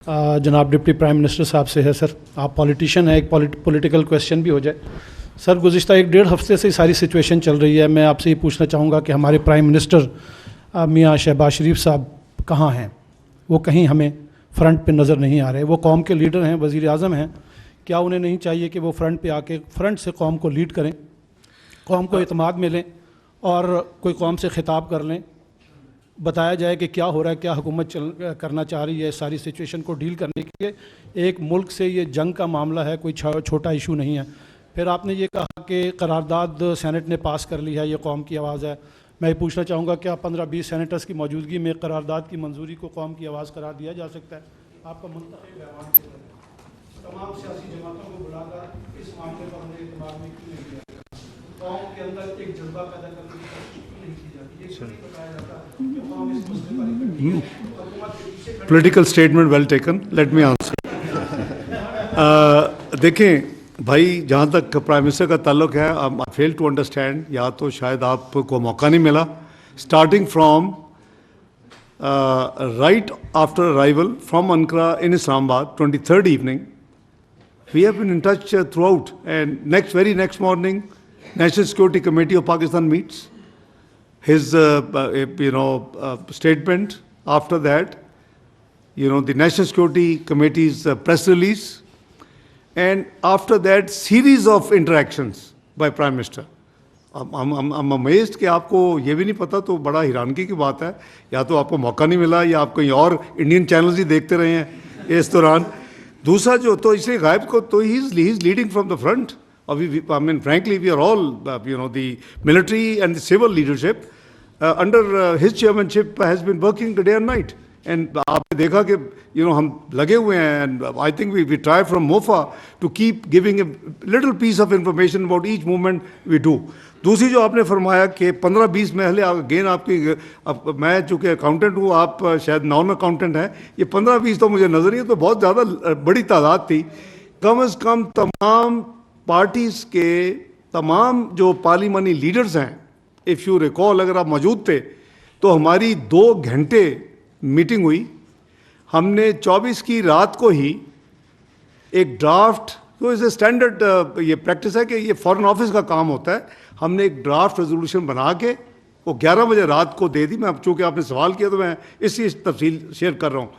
जनाब deputy prime minister साहब से है सर। आप पॉलिटिशियन हैं, एक पॉलिटिकल क्वेश्चन भी हो जाए सर। गुज़िश्ता 1-1.5 हफ्ते से सारी सिचुएशन चल रही है। मैं आपसे ये पूछना चाहूँगा कि हमारे प्राइम मिनिस्टर मियाँ शहबाज शरीफ साहब कहाँ हैं? वो कहीं हमें फ्रंट पे नज़र नहीं आ रहे। वो कौम के लीडर हैं, वज़ीर आज़म हैं। क्या उन्हें नहीं चाहिए कि वो फ्रंट पे आके फ्रंट से कौम को लीड करें, कौम को इत्मीनान मिलें और कोई कौम से खिताब कर लें, बताया जाए कि क्या हो रहा है, क्या हुकूमत करना चाह रही है सारी सिचुएशन को डील करने के लिए। एक मुल्क से ये जंग का मामला है, कोई छोटा इशू नहीं है। फिर आपने ये कहा कि करारदाद सेनेट ने पास कर ली है, ये कौम की आवाज़ है। मैं ये पूछना चाहूँगा क्या 15-20 सेनेटर्स की मौजूदगी में करारदाद की मंजूरी को कौम की आवाज़ करार दिया जा सकता है? आपका मुंतखब ऐवान के ज़रिए तमाम सियासी जमातों को बुलाकर इस मामले पर हमने इत्मीनान में क्यों नहीं किया? कौम के अंदर एक जज्बा पैदा करने की कोशिश क्यों नहीं की जाती? ये क्यों नहीं बताया जाता कि कौम इस मसले पर इकट्ठी है, हुकूमत के पीछे खड़ी है? Political statement well taken, let me answer. देखें भाई, जहाँ तक प्राइम मिनिस्टर का ताल्लुक है, आई फेल टू अंडरस्टैंड, या तो शायद आपको मौका नहीं मिला। Starting from right after arrival from Ankara in Islamabad, 23rd evening, we have been in touch throughout, and very next morning, National Security Committee of Pakistan meets. His statement after that, the National Security Committee's press release, and after that series of interactions by Prime Minister. I'm amazed कि आपको ये भी नहीं पता, तो बड़ा हैरानगी की बात है। या तो आपको मौका नहीं मिला या आप कहीं और इंडियन चैनल्स ही देखते रहे हैं इस दौरान। दूसरा जो तो इसलिए गायब को तो he is leading from the front. I mean, frankly, we are all, the military and the civil leadership under his chairmanship has been working day and night. And आपने देखा कि हम लगे हुए हैं, and I think we try from MOFA to keep giving a little piece of information about each movement we do. दूसरी जो आपने फरमाया कि 15-20 महले, अगेन आपकी मैं चूँकि अकाउंटेंट हूँ, आप शायद नॉन अकाउंटेंट हैं, ये 15-20 तो मुझे नज़र नहीं है, तो बहुत ज़्यादा बड़ी तादाद थी। कम अज़ कम तमाम पार्टीज़ के तमाम जो पार्लिमानी लीडर्स हैं, इफ़ यू रिकॉल, अगर आप मौजूद थे तो हमारी 2 घंटे मीटिंग हुई। हमने 24 की रात को ही एक ड्राफ्ट, तो इसे स्टैंडर्ड ये प्रैक्टिस है कि ये फॉरेन ऑफिस का काम होता है, हमने एक ड्राफ्ट रेजोल्यूशन बना के वो 11 बजे रात को दे दी। मैं अब चूँकि आपने सवाल किया तो मैं इसी तफसील शेयर कर रहा हूँ।